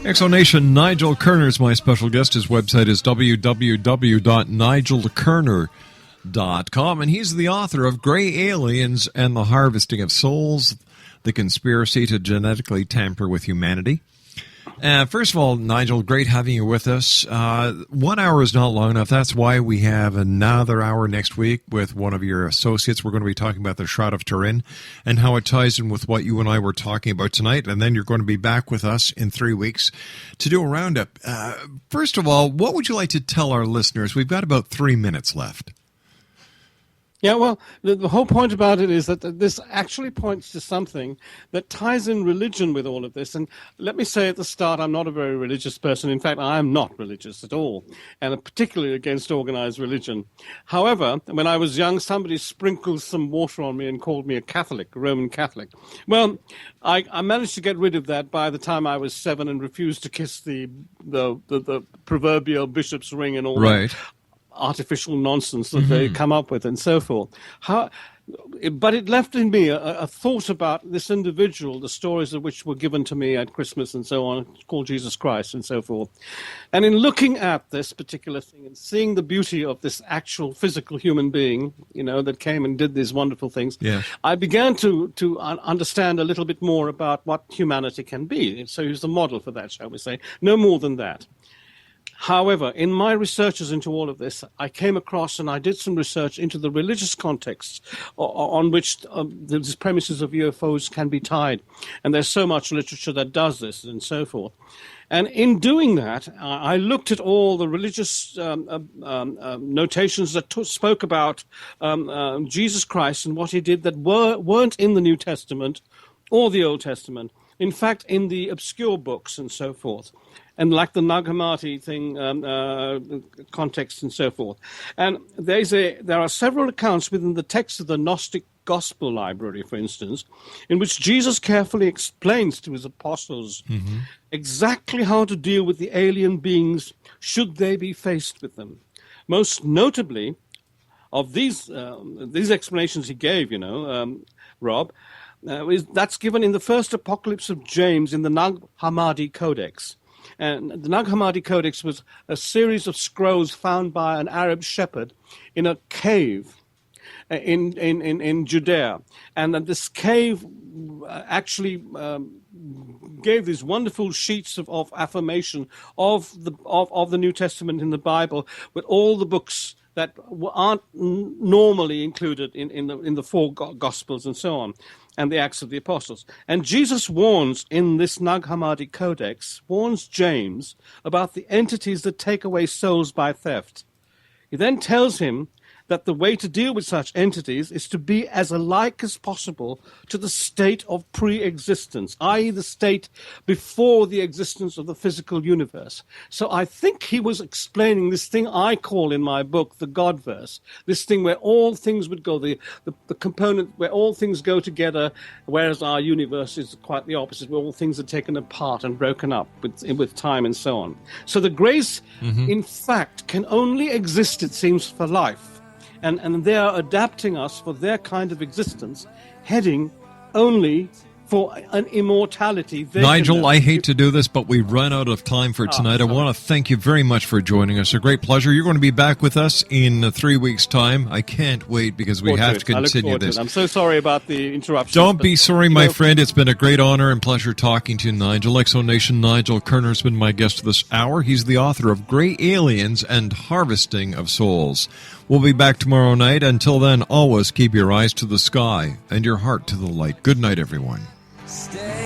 Exonation, Nigel Kerner is my special guest. His website is www.nigelkerner.com, and he's the author of Gray Aliens and the Harvesting of Souls, the Conspiracy to Genetically Tamper with Humanity. First of all, Nigel, great having you with us. 1 hour is not long enough. That's why we have another hour next week with one of your associates. We're going to be talking about the Shroud of Turin and how it ties in with what you and I were talking about tonight. And then you're going to be back with us in 3 weeks to do a roundup. First of all, what would you like to tell our listeners? We've got about 3 minutes left. Yeah, well, the whole point about it is that this actually points to something that ties in religion with all of this. And let me say at the start, I'm not a very religious person. In fact, I am not religious at all, and particularly against organized religion. However, when I was young, somebody sprinkled some water on me and called me a Catholic, a Roman Catholic. Well, I managed to get rid of that by the time I was 7 and refused to kiss the proverbial bishop's ring and all that artificial nonsense that they come up with and so forth. But it left in me a thought about this individual, the stories of which were given to me at Christmas and so on, called Jesus Christ and so forth. And in looking at this particular thing and seeing the beauty of this actual physical human being, that came and did these wonderful things, I began to understand a little bit more about what humanity can be. So he's the model for that, shall we say. No more than that. However, in my researches into all of this, I came across and I did some research into the religious context on which the premises of UFOs can be tied. And there's so much literature that does this and so forth. And in doing that, I looked at all the religious notations that spoke about Jesus Christ and what he did that weren't in the New Testament or the Old Testament. In fact, in the obscure books and so forth. And like the Nag Hammadi thing, context and so forth. And there are several accounts within the text of the Gnostic Gospel Library, for instance, in which Jesus carefully explains to his apostles exactly how to deal with the alien beings should they be faced with them. Most notably, of these explanations he gave, Rob, that's given in the first Apocalypse of James in the Nag Hammadi Codex. And the Nag Hammadi Codex was a series of scrolls found by an Arab shepherd in a cave in Judea. And this cave actually gave these wonderful sheets of affirmation of the New Testament in the Bible with all the books that aren't normally included in the four Gospels and so on, and the Acts of the Apostles. And Jesus warns in this Nag Hammadi Codex, warns James about the entities that take away souls by theft. He then tells him that the way to deal with such entities is to be as alike as possible to the state of pre-existence, i.e. the state before the existence of the physical universe. So I think he was explaining this thing I call in my book the Godverse, this thing where all things would go, the component where all things go together, whereas our universe is quite the opposite, where all things are taken apart and broken up with time and so on. So the grace, in fact, can only exist, it seems, for life. And they are adapting us for their kind of existence, heading only for an immortality. Nigel, I hate to do this, but we run out of time for tonight. I want to thank you very much for joining us. A great pleasure. You're going to be back with us in 3 weeks' time. I can't wait because we have to continue this. I'm so sorry about the interruption. Don't be sorry, my friend. It's been a great honor and pleasure talking to you, Nigel. Exonation Nigel Kerner has been my guest this hour. He's the author of Gray Aliens and Harvesting of Souls. We'll be back tomorrow night. Until then, always keep your eyes to the sky and your heart to the light. Good night, everyone. Stay